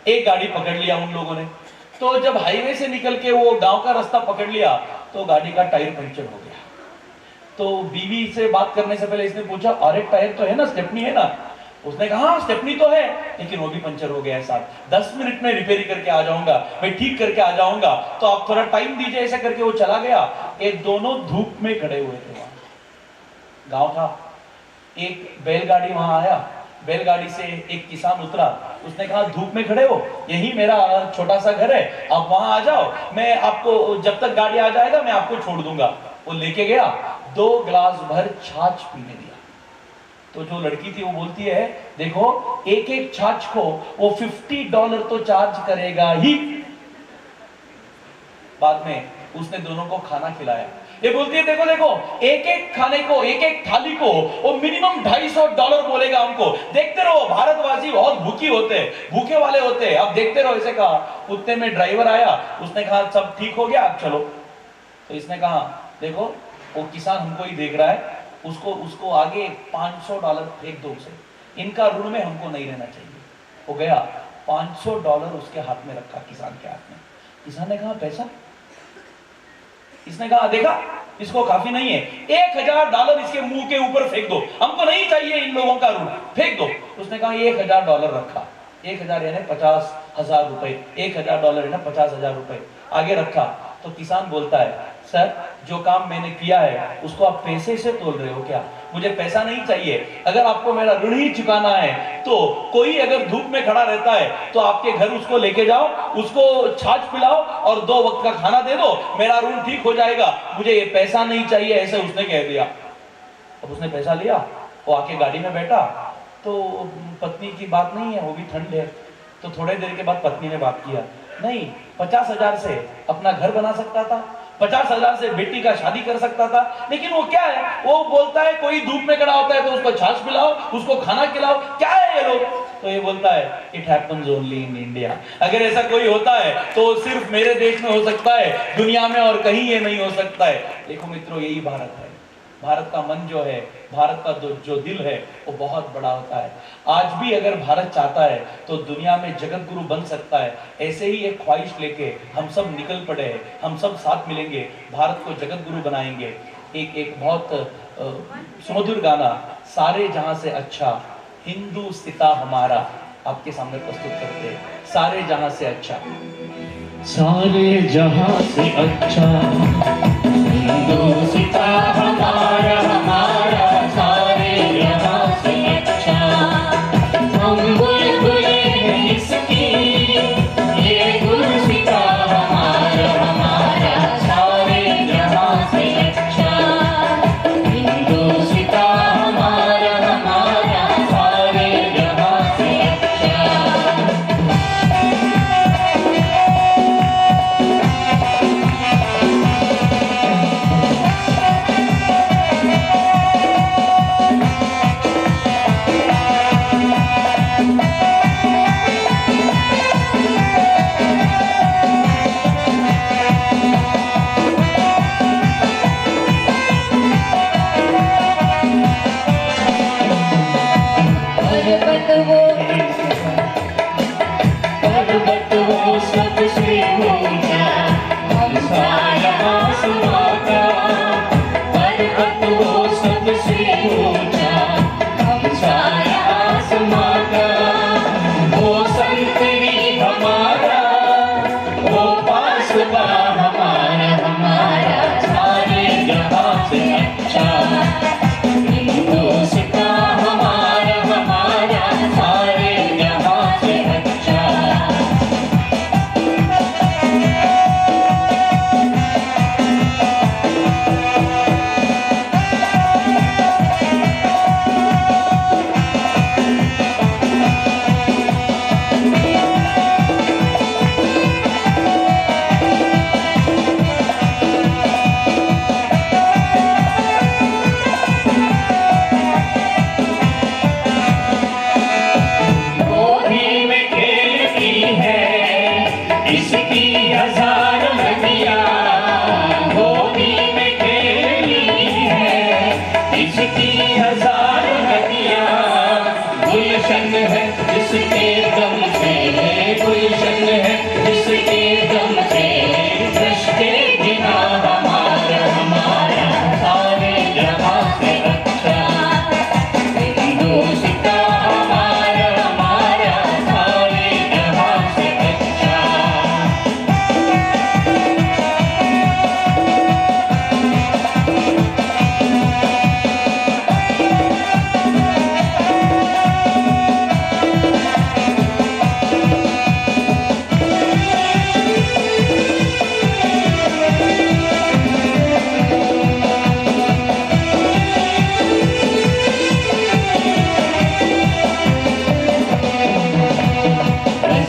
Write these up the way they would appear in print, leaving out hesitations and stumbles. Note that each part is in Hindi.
एक गाड़ी पकड़ लिया उन लोगों ने। तो जब हाईवे से निकल के वो गांव का रास्ता पकड़ लिया तो गाड़ी का टायर पंचर हो गया। तो बीवी से बात करने से पहले इसने पूछा, अरे टायर तो है ना, स्टेपनी है ना? उसने कहा हाँ स्टेपनी तो है, लेकिन वो भी पंचर हो गया है साहब, 10 मिनट में रिपेयरी करके आ जाऊंगा, मैं ठीक करके आ जाऊंगा, तो आप थोड़ा टाइम दीजिए। ऐसा करके वो चला गया। ये दोनों धूप में खड़े हुए थे। वहां गांव था। एक बैलगाड़ी वहां आया, बैलगाड़ी से एक किसान उतरा। उसने कहा धूप में खड़े हो, यही मेरा छोटा सा घर है, आप वहां आ जाओ, मैं आपको जब तक गाड़ी आ जाएगा मैं आपको छोड़ दूंगा। वो लेके गया, 2 गिलास भर छाछ पीने दिया। तो जो लड़की थी वो बोलती है, देखो एक एक छाछ को वो $50 तो चार्ज करेगा ही। बाद में उसने दोनों को खाना खिलाया। ये बोलती है, देखो देखो एक एक खाने को, एक एक थाली को वो मिनिमम $250 बोलेगा हमको। देखते रहो, भारतवासी बहुत भूखी होते हैं, भूखे वाले होते हैं, आप देखते रहो। ऐसे कहा। उतने में ड्राइवर आया, उसने कहा सब ठीक हो गया, आप चलो। तो इसने कहा देखो वो किसान हमको ही देख रहा है, उसको आगे $500 फेंक दो उसे, इनका ऋण में हमको नहीं रहना चाहिए। वो गया, $500 उसके हाथ में रखा, किसान के हाथ में। किसान ने कहा पैसा? इसने कहा देखा इसको काफी नहीं है, $1000 इसके मुंह के ऊपर फेंक दो, हमको नहीं चाहिए इन लोगों का ऋण, फेंक दो। उसने कहा $1000 रखा, 1000 यानी 50,000 रुपए, $1000 यानी 50,000 रुपए आगे रखा। तो किसान बोलता है, सर जो काम मैंने किया है उसको आप पैसे से तोल रहे हो क्या? मुझे पैसा नहीं चाहिए, अगर आपको मेरा ऋण ही चुकाना है तो कोई अगर धूप में खड़ा रहता है तो आपके घर उसको लेके जाओ, उसको छाछ पिलाओ और 2 वक्त का खाना दे दो, मेरा ऋण ठीक हो जाएगा, मुझे ये पैसा नहीं चाहिए, ऐसे उसने कह दिया। अब उसने पैसा लिया, वो आके गाड़ी में बैठा। तो पत्नी की बात नहीं है, वो भी ठंड है, तो थोड़े देर के बाद पत्नी ने बात किया, नहीं 50,000 से अपना घर बना सकता था, 50,000 से बेटी का शादी कर सकता था, लेकिन वो क्या है, वो बोलता है कोई धूप में खड़ा होता है तो उसको छाछ पिलाओ, उसको खाना खिलाओ, क्या है ये लोग? तो ये बोलता है it happens only in India. अगर ऐसा कोई होता है तो सिर्फ मेरे देश में हो सकता है, दुनिया में और कहीं ये नहीं हो सकता है। देखो मित्रों, यही भारत है। भारत का मन जो है, भारत का जो दिल है वो बहुत बड़ा होता है। आज भी अगर भारत चाहता है तो दुनिया में जगत गुरु बन सकता है। ऐसे ही एक ख्वाहिश लेके हम सब निकल पड़े हैं, हम सब साथ मिलेंगे, भारत को जगत गुरु बनाएंगे। एक बहुत सुमधुर गाना, सारे जहां से अच्छा हिंदुस्तान हमारा, आपके सामने प्रस्तुत करते हैं। सारे जहां से अच्छा, सारे जहां से अच्छा हिंदुस्तान हमारा, हमारा सारे जहां से अच्छा। हम बुलबुले हैं इसकी, ये गुलसितां हमारा, हमारा सारे जहां से अच्छा। हिंदुस्तान हमारा, हमारा सारे जहां से अच्छा।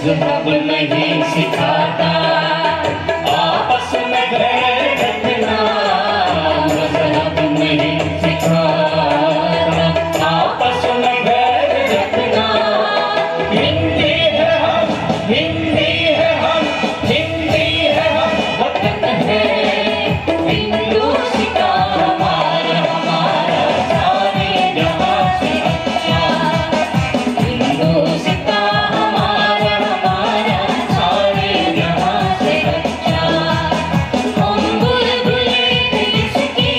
मजहब नहीं सिखाता, आपस में बैर रखना मजहब नहीं सिखाता, आपस में बैर रखना। हिंदी है हम, हिंदी है हम, हिंदी है हम, वतन है हिंदू सिखा हमारा, हमारा सारे जहां से अच्छा। हिंदू सिखा हमारा, हमारा सारे जहां से अच्छा। हम बुलबुले इसकी,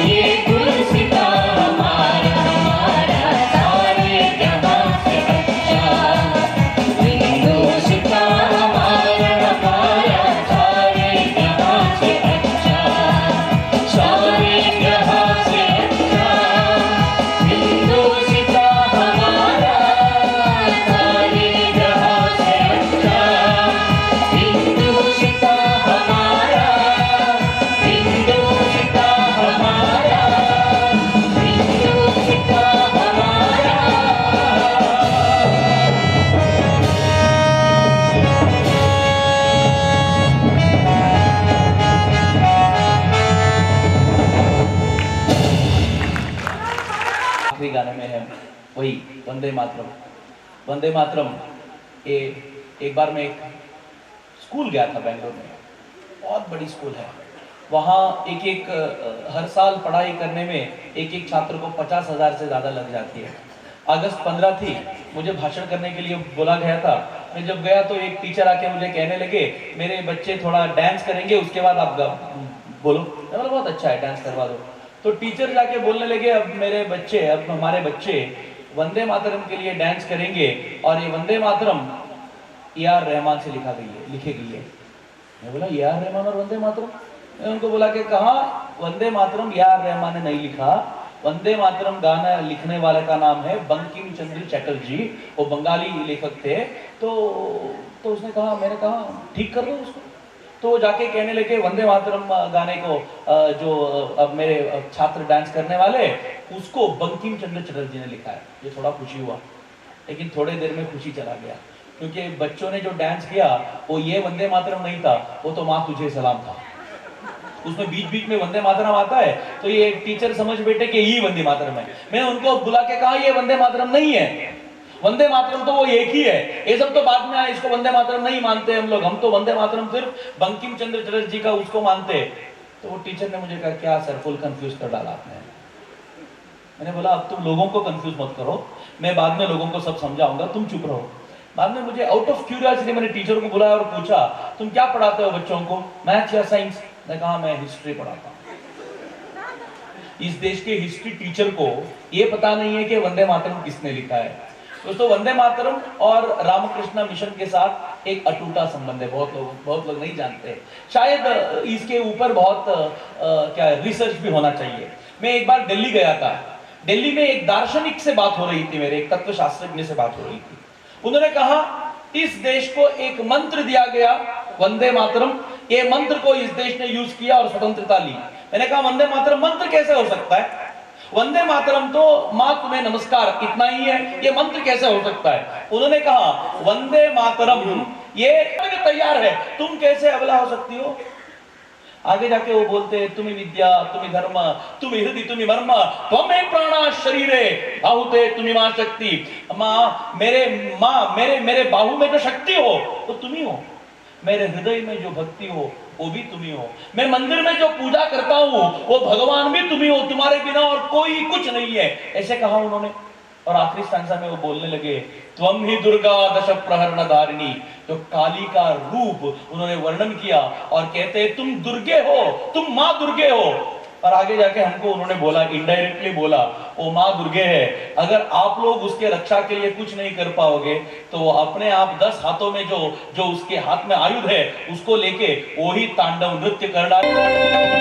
ये गुल सिखा हमारा, हमारा सारे जहां से अच्छा। हिंदू सिखा हमारा, हमारा सारे जहां से अच्छा, सारे जहां से अच्छा। हिंदू सिखा हमारा, सारे जहां से अच्छा। हिंदू सिखा हमारा, हिंदू सिखा हमारा, हिंदू सिखा हमारा। आखिरी गाने में है वही वंदे मातरम। वंदे मातरम ये एक बार मैं एक स्कूल गया था बेंगलोर में, बहुत बड़ी स्कूल है वहाँ। एक हर साल पढ़ाई करने में एक एक छात्र को 50,000 से ज़्यादा लग जाती है। अगस्त 15 थी, मुझे भाषण करने के लिए बोला गया था। मैं जब गया तो एक टीचर आके मुझे कहने लगे मेरे बच्चे थोड़ा डांस करेंगे, उसके बाद आप बोलो। मैं बोला बहुत अच्छा है, डांस करवा दो। तो टीचर जाके बोलने लगे अब हमारे बच्चे वंदे मातरम के लिए डांस करेंगे और ये वंदे मातरम ए.आर. रहमान से लिखी गई है। मैं बोला ए.आर. रहमान और वंदे मातरम? मैं उनको बोला कि कहा वंदे मातरम ए.आर. रहमान ने नहीं लिखा, वंदे मातरम गाना लिखने वाले का नाम है बंकिम चंद्र चटर्जी, वो बंगाली लेखक थे। तो उसने कहा, मैंने कहा ठीक कर दो उसको। तो वो जाके कहने लगे वंदे मातरम गाने को जो अब मेरे छात्र डांस करने वाले, उसको बंकिम चंद्र चटर्जी ने लिखा है। ये थोड़ा खुशी हुआ, लेकिन थोड़े देर में खुशी चला गया, क्योंकि बच्चों ने जो डांस किया वो ये वंदे मातरम नहीं था, वो तो माँ तुझे सलाम था। उसमें बीच बीच में वंदे मातरम आता है, तो ये टीचर समझ बैठे कि यही वंदे मातरम है। मैंने उनको बुला के कहा ये वंदे मातरम नहीं है, वंदे मातरम तो वो एक ही है, ये सब तो बाद में आए, इसको वंदे मातरम नहीं मानते हम लोग, हम तो वंदे मातरम सिर्फ बंकिम चंद्र चटर्जी का उसको मानते। तो वो टीचर ने मुझे कहा क्या सर फुल कंफ्यूज कर डाला आपने। मैंने बोला अब तुम लोगों को कंफ्यूज मत करो, मैं बाद में लोगों को सब समझाऊंगा, तुम चुप रहो। बाद में मुझे आउट ऑफ क्यूरियोसिटी मैंने टीचर को बुलाया और पूछा तुम क्या पढ़ाते हो बच्चों को, मैथ्स या साइंस? मैं कहा मैं हिस्ट्री पढ़ाता हूँ। इस देश के हिस्ट्री टीचर को ये पता नहीं है कि वंदे मातरम किसने लिखा है। दोस्तों वंदे मातरम और रामकृष्ण मिशन के साथ एक अटूटा संबंध है, बहुत लोग नहीं जानते, शायद इसके ऊपर बहुत क्या रिसर्च भी होना चाहिए। मैं एक बार दिल्ली गया था, दिल्ली में एक दार्शनिक से बात हो रही थी, मेरे एक तत्वशास्त्रज्ञ से बात हो रही थी। उन्होंने कहा इस देश को एक मंत्र दिया गया वंदे मातरम, ये मंत्र को इस देश ने यूज किया और स्वतंत्रता ली। मैंने कहा वंदे मातरम मंत्र कैसे हो सकता है? वंदे मातरम तो माँ तुम्हें नमस्कार इतना ही है, ये मंत्र कैसे हो सकता है? उन्होंने कहा वंदे मातरम ये तैयार है, तुम कैसे अबला हो सकती हो? आगे जाके वो बोलते तुम्हें विद्या, तुम्हें धर्म, तुम्हें हृदय, तुम्हें मर्म, त्वमें प्राणा शरीरे बाहुते तुम्हें मां शक्ति। मेरे बाहु में जो शक्ति हो वो तुम ही हो, मेरे हृदय में जो भक्ति हो वो भी तुम ही हो, मैं मंदिर में जो पूजा करता हूँ वो भगवान भी तुम ही हो, तुम्हारे बिना और कोई कुछ नहीं है, ऐसे कहा उन्होंने। और आखिरी स्टैंजा में वो बोलने लगे त्वम ही दुर्गा दश प्रहरण धारिणी, जो काली का रूप उन्होंने वर्णन किया और कहते तुम दुर्गे हो, तुम माँ दुर्गे हो। और आगे जाके हमको उन्होंने बोला, इनडायरेक्टली बोला वो माँ दुर्गे है, अगर आप लोग उसके रक्षा के लिए कुछ नहीं कर पाओगे तो वो अपने आप 10 हाथों में जो उसके हाथ में आयुध है उसको लेके वही तांडव नृत्य कर डाले।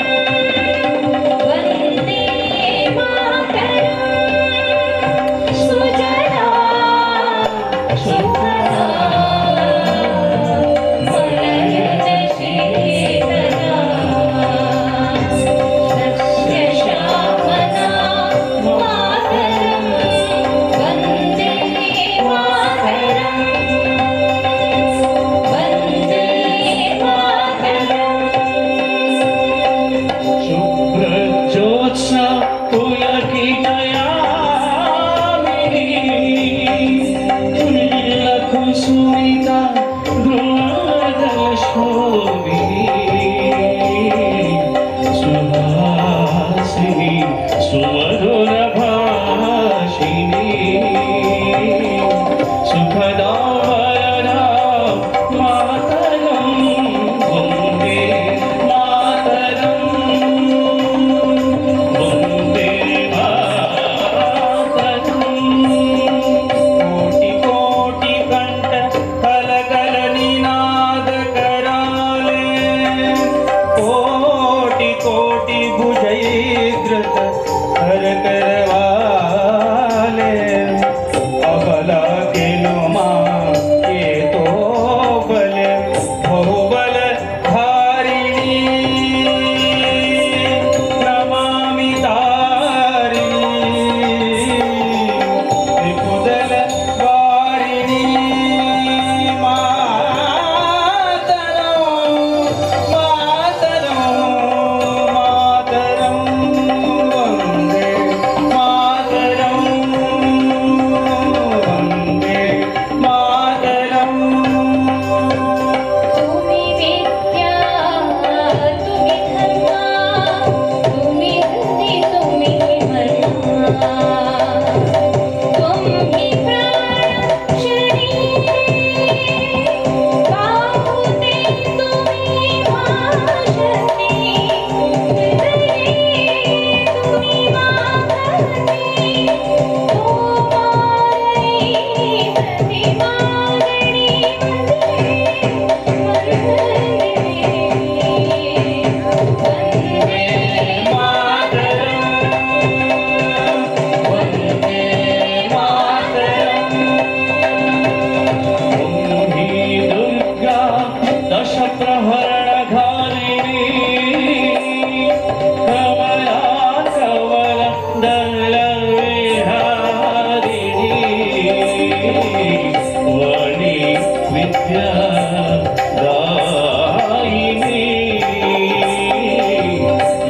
सत्यदायिनी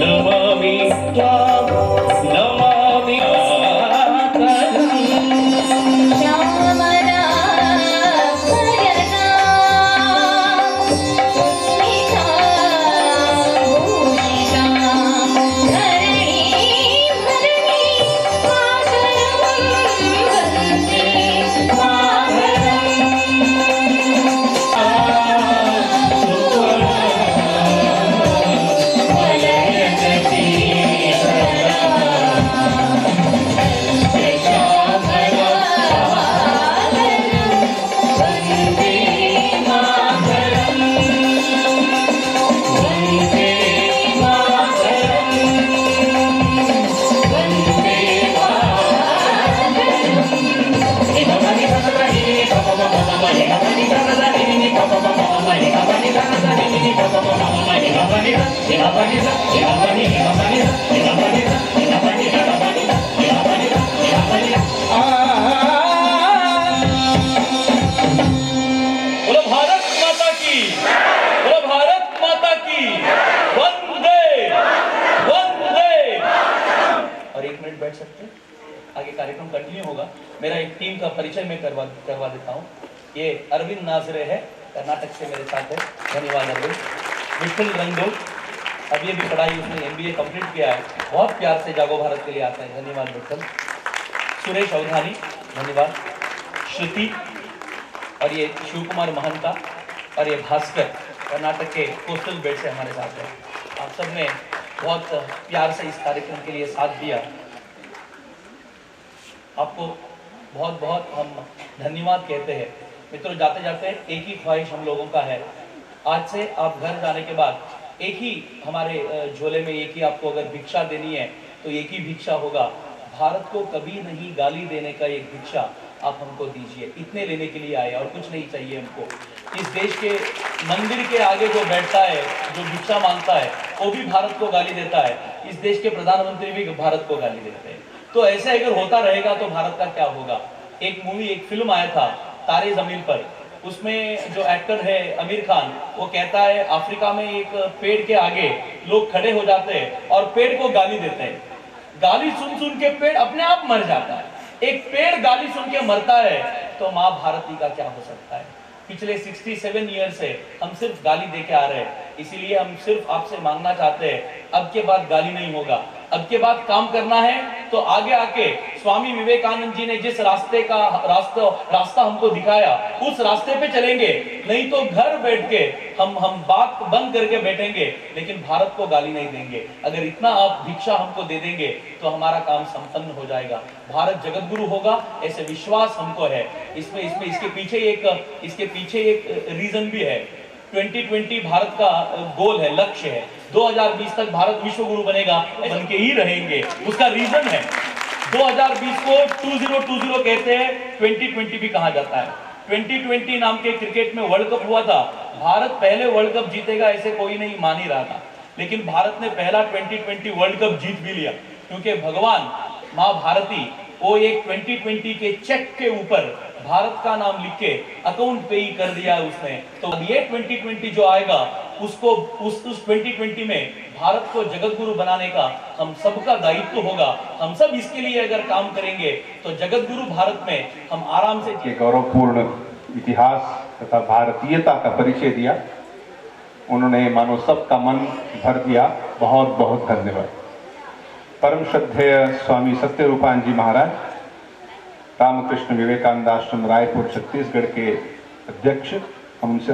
नमामि त्वां नमामि बोलो भारत माता की, बोलो भारत माता की, वंदे वंदे। और 1 मिनट बैठ सकते हैं, आगे कार्यक्रम कंटिन्यू होगा। मेरा एक टीम का परिचय मैं करवा देता हूँ। ये अरविंद नाजरे है, कर्नाटक से मेरे साथ है, धन्यवाद अरविंद। विठल रंगोल, अभी अभी पढ़ाई उसने MBA कंप्लीट किया है, बहुत प्यार से जागो भारत के लिए आता है, धन्यवाद विठल। सुरेश अवधानी, धन्यवाद। श्रुति, और ये शिव कुमार महंता, और ये भास्कर कर्नाटक के कोस्टल बेल्ट से हमारे साथ है। आप सब ने बहुत प्यार से इस कार्यक्रम के लिए साथ दिया, आपको बहुत बहुत हम धन्यवाद कहते हैं। मित्रों, जाते जाते एक ही ख्वाहिश हम लोगों का है, आज से आप घर जाने के बाद एक ही हमारे झोले में एक ही आपको अगर भिक्षा देनी है तो एक ही भिक्षा होगा, भारत को कभी नहीं गाली देने का एक भिक्षा आप हमको दीजिए। इतने लेने के लिए आए और कुछ नहीं चाहिए हमको। इस देश के मंदिर के आगे जो बैठता है, जो भिक्षा मांगता है, वो भी भारत को गाली देता है। इस देश के प्रधानमंत्री भी भारत को गाली देते हैं। तो ऐसे अगर होता रहेगा तो भारत का क्या होगा। एक मूवी, एक फिल्म आया था तारे जमीन पर, उसमें जो एक्टर है आमिर खान, वो कहता है अफ्रीका में एक पेड़ के आगे लोग खड़े हो जाते हैं और पेड़ को गाली देते हैं। गाली सुन सुन के पेड़ अपने आप मर जाता है। एक पेड़ गाली सुन के मरता है तो माँ भारती का क्या हो सकता है। पिछले 67 ईयर से हम सिर्फ गाली दे के आ रहे हैं, इसीलिए हम सिर्फ आपसे मांगना चाहते हैं, अब के बाद गाली नहीं होगा। अब के बाद काम करना है तो आगे आके स्वामी विवेकानंद जी ने जिस रास्ता हमको दिखाया उस रास्ते पे चलेंगे, नहीं तो घर बैठ के हम बात बंद करके बैठेंगे लेकिन भारत को गाली नहीं देंगे। अगर इतना आप भिक्षा हमको दे देंगे तो हमारा काम संपन्न हो जाएगा, भारत जगत गुरु होगा, ऐसे विश्वास हमको है। इसके पीछे एक रीजन भी है। 2020 भारत का गोल है, लक्ष्य है। 2020 तक भारत विश्व गुरु बनेगा, बन के ही रहेंगे। उसका रीजन है 2020 को 2020 कहते हैं, 2020 भी कहा जाता है। 2020 नाम के क्रिकेट में वर्ल्ड कप हुआ था, भारत पहले वर्ल्ड कप जीतेगा ऐसे कोई नहीं मान ही रहा था, लेकिन भारत ने पहला 2020 वर्ल्ड कप जीत भी लिया, क्योंकि भगवान माँ भारती वो एक 2020 के चेक के ऊपर भारत का नाम लिख के अकाउंट पे ही कर दिया है उसने। तो ये 2020 जो आएगा उसको उस 2020 में भारत को जगत गुरु बनाने का हम सबका दायित्व होगा। हम सब इसके लिए अगर काम करेंगे तो जगत गुरु भारत में हम आराम से गौरवपूर्ण इतिहास तथा भारतीयता का परिचय दिया। उन्होंने मानो सबका मन भर दिया। बहुत बहुत धन्यवाद। परम श्रद्धेय स्वामी सत्यरूपान जी महाराज, रामकृष्ण विवेकानंद आश्रम रायपुर छत्तीसगढ़ के अध्यक्ष, हम उनसे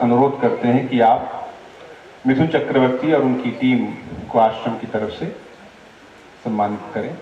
अनुरोध करते हैं कि आप मिथुन चक्रवर्ती और उनकी टीम को आश्रम की तरफ से सम्मानित करें।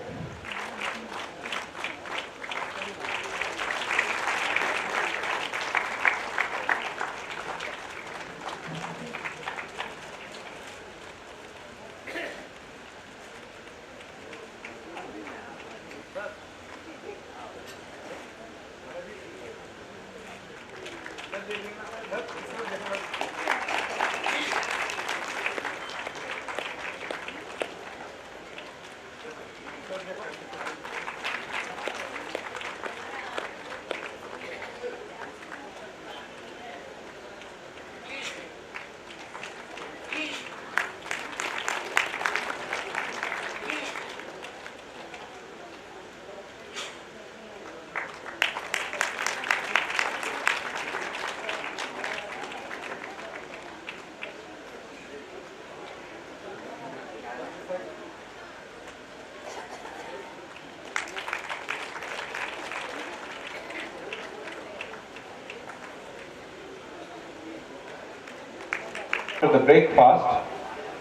after the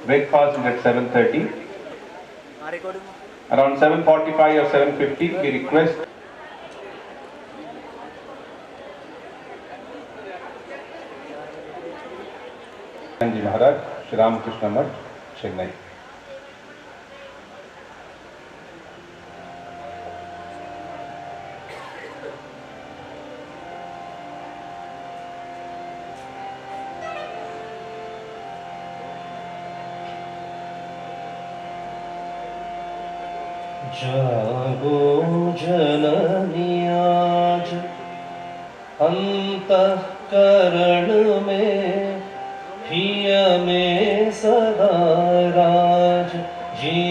breakfast is at 7:30. Around 7:45 or 7:50, we request जी महाराज, श्री रामकृष्ण मठ, चेन्नई। जागो जननी आज अंतःकरण में, हिय में सदा राज जी